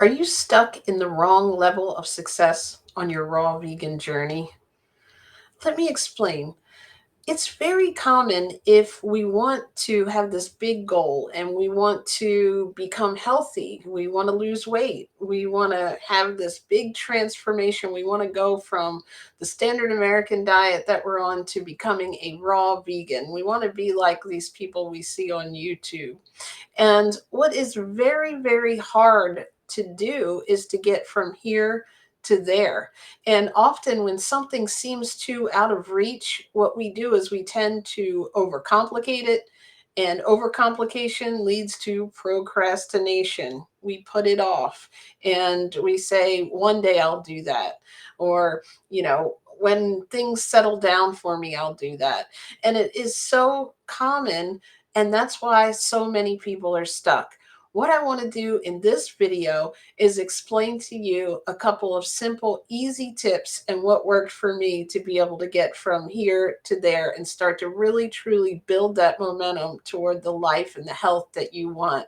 Are you stuck in the wrong level of success on your raw vegan journey? Let me explain. It's very common if we want to have this big goal and we want to become healthy, we want to lose weight, we want to have this big transformation, we want to go from the standard American diet that we're on to becoming a raw vegan. We want to be like these people we see on YouTube. And what is very, very hard to do is to get from here to there. And often, when something seems too out of reach, what we do is we tend to overcomplicate it. And overcomplication leads to procrastination. We put it off and we say, one day I'll do that. Or, when things settle down for me, I'll do that. And it is so common, and that's why so many people are stuck. What I want to do in this video is explain to you a couple of simple, easy tips and what worked for me to be able to get from here to there and start to really, truly build that momentum toward the life and the health that you want.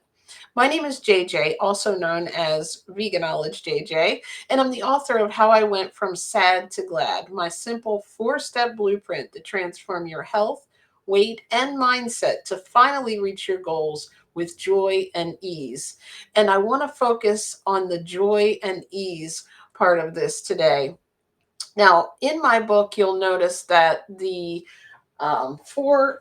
My name is JJ, also known as Veganowledge JJ, and I'm the author of How I Went from Sad to Glad, my simple 4-step blueprint to transform your health, weight, and mindset to finally reach your goals with joy and ease. And I want to focus on the joy and ease part of this today. Now, in my book, you'll notice that the four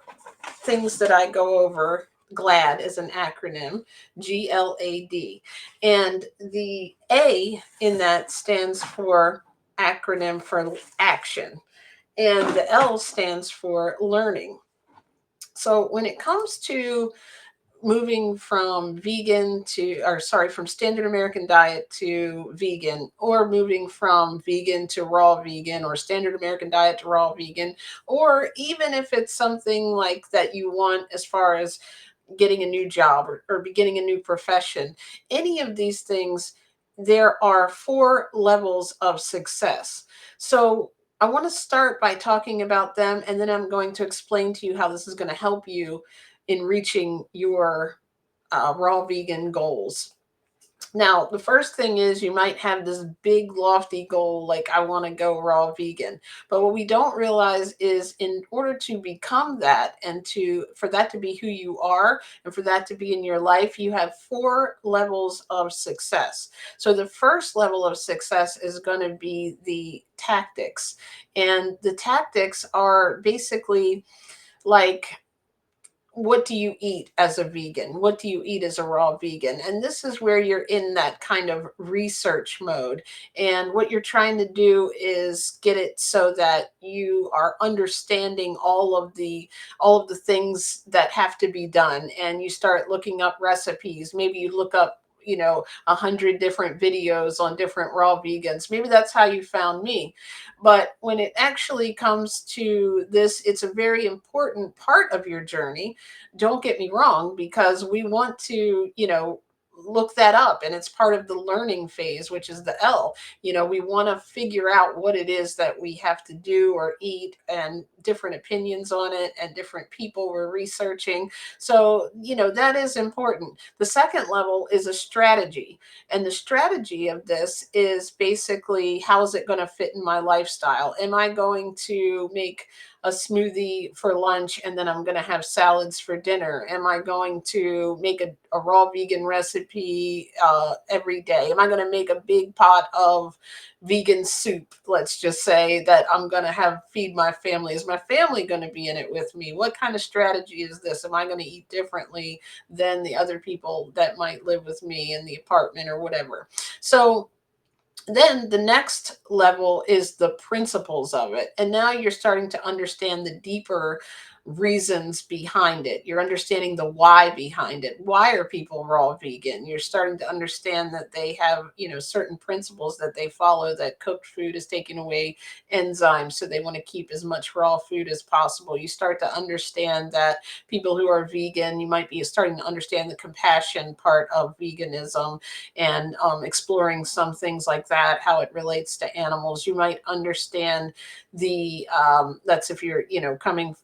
things that I go over. GLAD is an acronym, GLAD. And the A in that stands for acronym for action, and the L stands for learning. So when it comes to moving from vegan to, or sorry, from standard American diet to vegan, or moving from vegan to raw vegan, or standard American diet to raw vegan, or even if it's something like that you want as far as getting a new job, or beginning a new profession, any of these things, there are 4 levels of success. So I want to start by talking about them, and then I'm going to explain to you how this is going to help you in reaching your raw vegan goals. Now, the first thing is you might have this big lofty goal like I want to go raw vegan. But what we don't realize is in order to become that and to for that to be who you are and for that to be in your life, you have 4 levels of success. So the first level of success is going to be the tactics. And the tactics are basically like, what do you eat as a vegan? What do you eat as a raw vegan? And this is where you're in that kind of research mode. And what you're trying to do is get it so that you are understanding all of the things that have to be done. And you start looking up recipes. Maybe you look up 100 different videos on different raw vegans. Maybe that's how you found me. But when it actually comes to this, it's a very important part of your journey. Don't get me wrong, because we want to, look that up, and it's part of the learning phase, which is the L. We want to figure out what it is that we have to do or eat, and different opinions on it, and different people we're researching. So, that is important. The second level is a strategy. And the strategy of this is basically, how is it going to fit in my lifestyle? Am I going to make a smoothie for lunch and then I'm going to have salads for dinner? Am I going to make a raw vegan recipe every day? Am I going to make a big pot of vegan soup, let's just say, that I'm going to have feed my family? Is my family going to be in it with me? What kind of strategy is this? Am I going to eat differently than the other people that might live with me in the apartment or whatever? So then the next level is the principles of it. And now you're starting to understand the deeper reasons behind it. You're understanding the why behind it. Why are people raw vegan? You're starting to understand that they have, certain principles that they follow, that cooked food is taking away enzymes. So they want to keep as much raw food as possible. You start to understand that people who are vegan, you might be starting to understand the compassion part of veganism, and exploring some things like that, how it relates to animals. You might understand that's if you're, coming,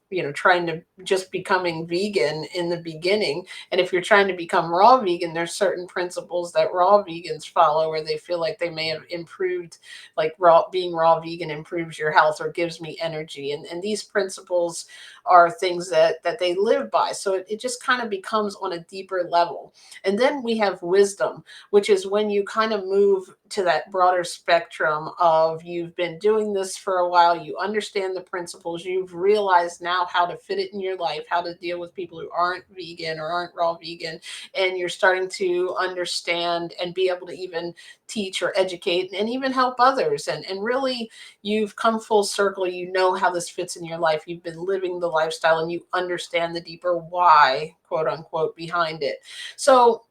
trying to just becoming vegan in the beginning. And if you're trying to become raw vegan, there's certain principles that raw vegans follow where they feel like they may have improved, like being raw vegan improves your health or gives me energy. And these principles are things that they live by. So it just kind of becomes on a deeper level. And then we have wisdom, which is when you kind of move to that broader spectrum of you've been doing this for a while, you understand the principles, you've realized now how to fit it in your life, how to deal with people who aren't vegan or aren't raw vegan, and you're starting to understand and be able to even teach or educate and even help others. And really, you've come full circle. You know how this fits in your life. You've been living the lifestyle and you understand the deeper why, quote unquote, behind it. So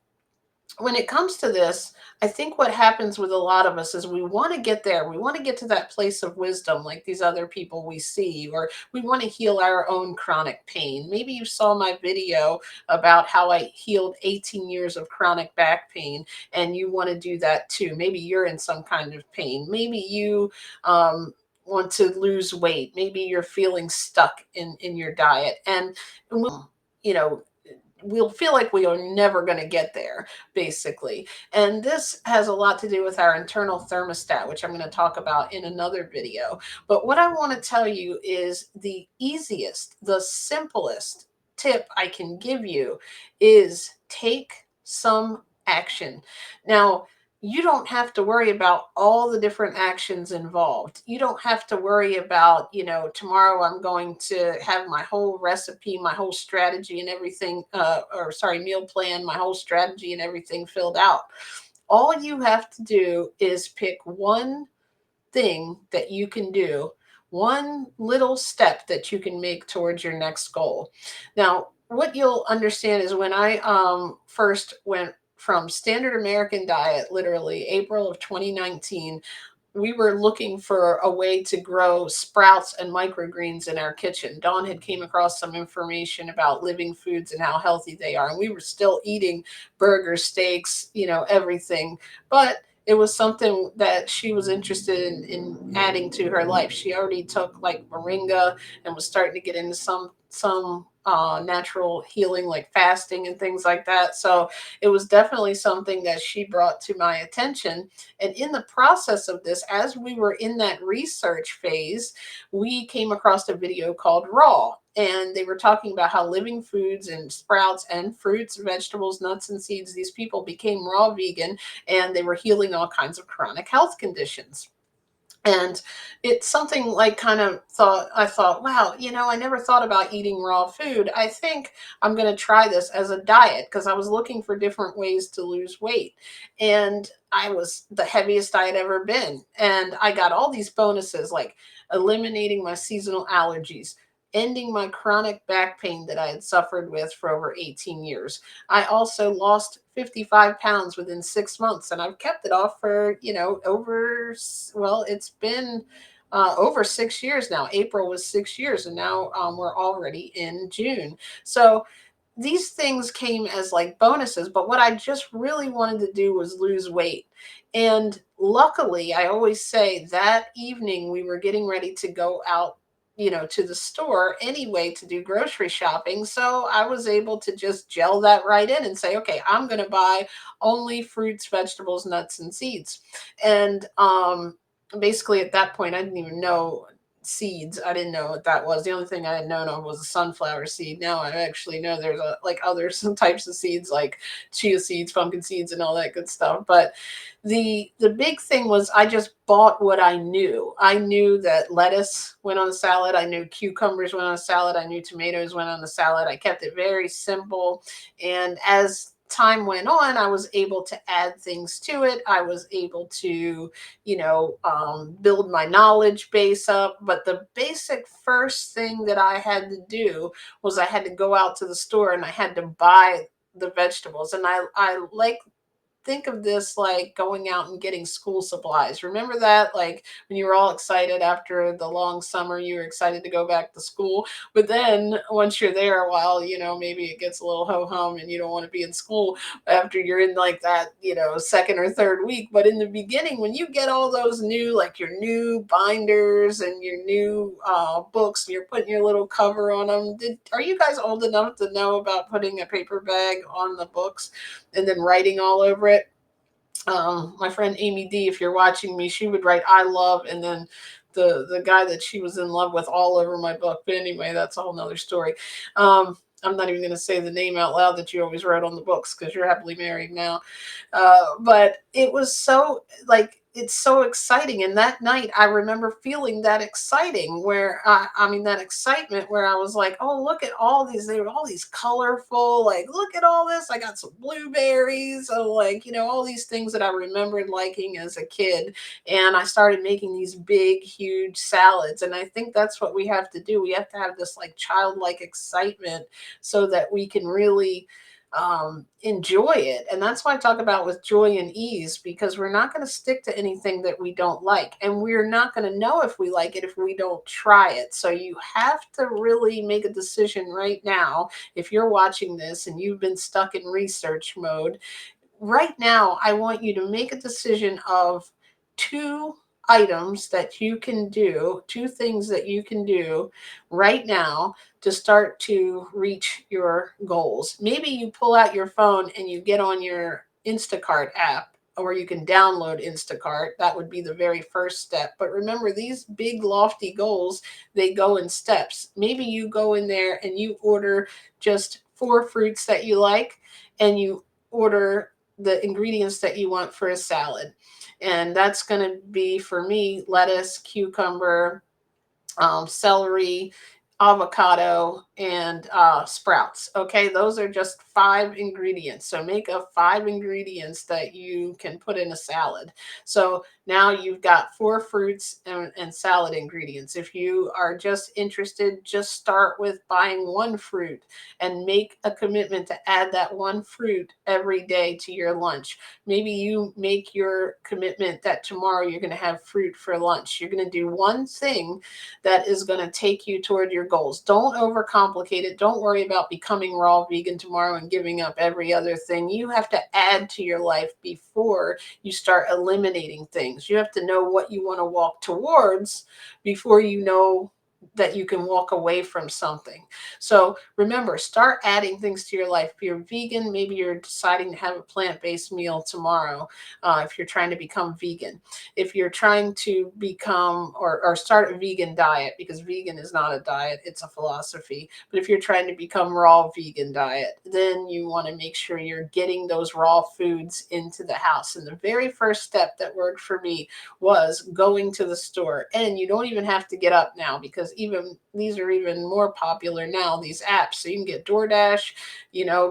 when it comes to this, I think what happens with a lot of us is we want to get there. We want to get to that place of wisdom, like these other people we see, or we want to heal our own chronic pain. Maybe you saw my video about how I healed 18 years of chronic back pain, and you want to do that too. Maybe you're in some kind of pain. Maybe you, want to lose weight. Maybe you're feeling stuck in your diet. And you know, we'll feel like we are never going to get there, basically. And this has a lot to do with our internal thermostat, which I'm going to talk about in another video. But what I want to tell you is the easiest, the simplest tip I can give you is take some action. Now, you don't have to worry about all the different actions involved. You don't have to worry about, tomorrow I'm going to have my whole recipe, my whole strategy and everything, meal plan, my whole strategy and everything filled out. All you have to do is pick one thing that you can do, one little step that you can make towards your next goal. Now, what you'll understand is when I first went from standard American diet, literally April of 2019, we were looking for a way to grow sprouts and microgreens in our kitchen. Dawn had came across some information about living foods and how healthy they are. And we were still eating burgers, steaks, everything. But it was something that she was interested in adding to her life. She already took like moringa and was starting to get into some natural healing like fasting and things like that. So it was definitely something that she brought to my attention. And in the process of this, as we were in that research phase, we came across a video called Raw. And they were talking about how living foods and sprouts and fruits, vegetables, nuts, and seeds, these people became raw vegan and they were healing all kinds of chronic health conditions. And it's something like I thought, wow, I never thought about eating raw food. I think I'm going to try this as a diet because I was looking for different ways to lose weight. And I was the heaviest I had ever been. And I got all these bonuses like eliminating my seasonal allergies, ending my chronic back pain that I had suffered with for over 18 years. I also lost 55 pounds within 6 months, and I've kept it off for, it's been over 6 years now. April was 6 years, and now we're already in June. So these things came as like bonuses, but what I just really wanted to do was lose weight. And luckily, I always say that evening we were getting ready to go out, to the store anyway to do grocery shopping. So I was able to just gel that right in and say, okay, I'm going to buy only fruits, vegetables, nuts, and seeds. And basically at that point, I didn't even know seeds. I didn't know what that was. The only thing I had known of was a sunflower seed. Now I actually know there's like other some types of seeds like chia seeds, pumpkin seeds, and all that good stuff. But the big thing was I just bought what I knew. I knew that lettuce went on a salad. I knew cucumbers went on a salad. I knew tomatoes went on the salad. I kept it very simple. And as time went on, I was able to add things to it. I was able to, build my knowledge base up. But the basic first thing that I had to do was I had to go out to the store and I had to buy the vegetables. And I like think of this like going out and getting school supplies. Remember that? Like when you were all excited after the long summer, you were excited to go back to school. But then once you're there a while, maybe it gets a little ho hum and you don't want to be in school after you're in like that, second or third week. But in the beginning, when you get all those new, like your new binders and your new books, and you're putting your little cover on them, are you guys old enough to know about putting a paper bag on the books and then writing all over it? My friend Amy D, if you're watching me, she would write "I love" and then the guy that she was in love with all over my book. But anyway, that's a whole nother story. I'm not even going to say the name out loud that you always wrote on the books because you're happily married now. But it was so like it's so exciting. And that night, I remember feeling that exciting, where I mean that excitement, where I was like, "Oh, look at all these! They were all these colorful. Like, look at all this! I got some blueberries. Oh, like all these things that I remembered liking as a kid." And I started making these big, huge salads. And I think that's what we have to do. We have to have this like childlike excitement so that we can really enjoy it. And that's why I talk about with joy and ease, because we're not going to stick to anything that we don't like. And we're not going to know if we like it if we don't try it. So you have to really make a decision right now. If you're watching this and you've been stuck in research mode, right now, I want you to make a decision of two items that you can do, two things that you can do right now to start to reach your goals. Maybe you pull out your phone and you get on your Instacart app, or you can download Instacart. That would be the very first step. But remember, these big, lofty goals, they go in steps. Maybe you go in there and you order just 4 fruits that you like, and you order the ingredients that you want for a salad. And that's going to be, for me, lettuce, cucumber, celery, avocado, and sprouts. Okay, those are just 5 ingredients. So make a 5 ingredients that you can put in a salad. So now you've got 4 fruits and salad ingredients. If you are just interested, just start with buying 1 fruit and make a commitment to add that 1 fruit every day to your lunch. Maybe you make your commitment that tomorrow you're going to have fruit for lunch. You're going to do one thing that is going to take you toward your goals. Don't overcomplicate it. Don't worry about becoming raw vegan tomorrow and giving up every other thing. You have to add to your life before you start eliminating things. You have to know what you want to walk towards before you know that you can walk away from something. So remember, start adding things to your life. If you're vegan, maybe you're deciding to have a plant-based meal tomorrow. If you're trying to become vegan, if you're trying to become or start a vegan diet, because vegan is not a diet, it's a philosophy. But if you're trying to become raw vegan diet, then you want to make sure you're getting those raw foods into the house. And the very first step that worked for me was going to the store. And you don't even have to get up now, because even these are even more popular now, these apps. So you can get DoorDash,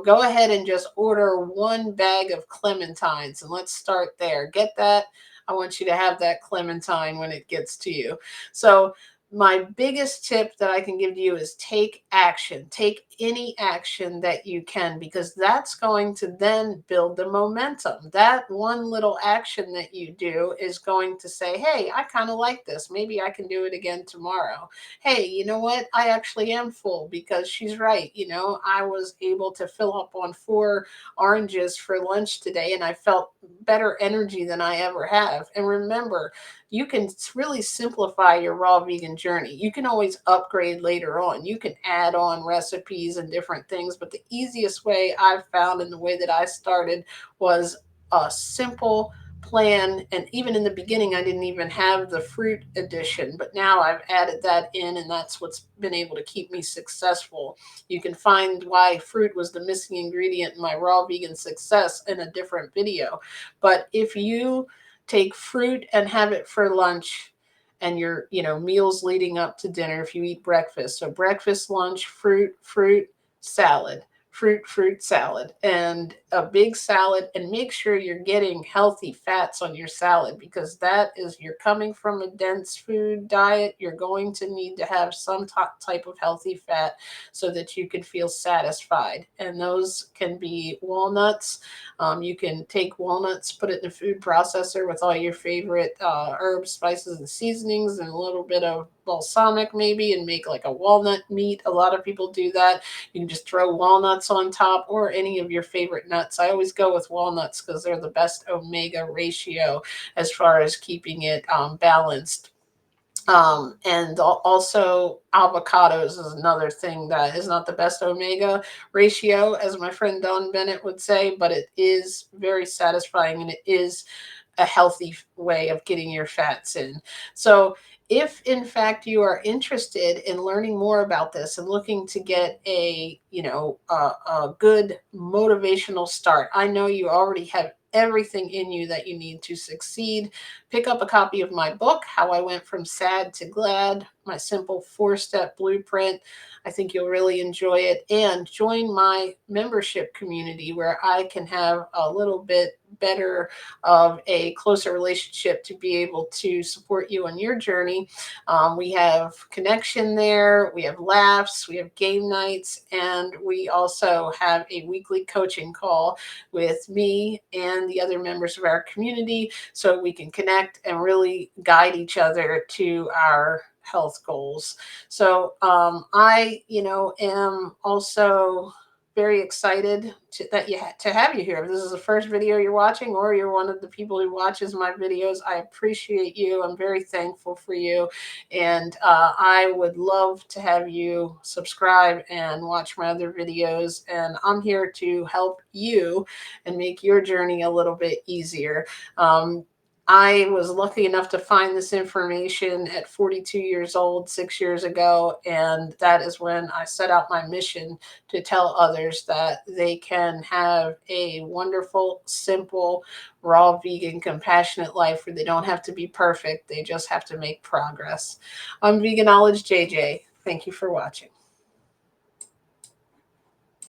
go ahead and just order 1 bag of clementines, and let's start there. Get that. I want you to have that clementine when it gets to you. So my biggest tip that I can give to you is take action. Take any action that you can, because that's going to then build the momentum. That one little action that you do is going to say, hey, I kind of like this. Maybe I can do it again tomorrow. Hey, you know what? I actually am full, because she's right. I was able to fill up on 4 oranges for lunch today, and I felt better energy than I ever have. And remember, you can really simplify your raw vegan journey. You can always upgrade later on. You can add on recipes and different things, but the easiest way I've found, and the way that I started, was a simple plan. And even in the beginning, I didn't even have the fruit edition, but now I've added that in, and that's what's been able to keep me successful. You can find why fruit was the missing ingredient in my raw vegan success in a different video. But if you take fruit and have it for lunch, and your meals leading up to dinner, if you eat breakfast, so breakfast, lunch, fruit, salad, fruit salad, and a big salad, and make sure you're getting healthy fats on your salad, because that is, you're coming from a dense food diet, you're going to need to have some type of healthy fat so that you can feel satisfied. And those can be walnuts. You can take walnuts, put it in a food processor with all your favorite herbs, spices, and seasonings, and a little bit of balsamic maybe, and make like a walnut meat. A lot of people do that. You can just throw walnuts on top, or any of your favorite nuts. I always go with walnuts because they're the best omega ratio as far as keeping it balanced. And also avocados is another thing that is not the best omega ratio, as my friend Don Bennett would say, but it is very satisfying, and it is a healthy way of getting your fats in. So if in fact you are interested in learning more about this and looking to get a good motivational start, I know you already have everything in you that you need to succeed. Pick up a copy of my book, How I Went from Sad to Glad, my simple 4-step blueprint. I think you'll really enjoy it. And join my membership community, where I can have a little bit better of a closer relationship to be able to support you on your journey. We have connection there, we have laughs, we have game nights, and we also have a weekly coaching call with me and the other members of our community, so we can connect and really guide each other to our health goals. So I, am also very excited to have you here. If this is the first video you're watching, or you're one of the people who watches my videos, I appreciate you. I'm very thankful for you. And I would love to have you subscribe and watch my other videos. And I'm here to help you and make your journey a little bit easier. I was lucky enough to find this information at 42 years old, 6 years ago, and that is when I set out my mission to tell others that they can have a wonderful, simple, raw, vegan, compassionate life where they don't have to be perfect. They just have to make progress. I'm Veganowledge JJ. Thank you for watching.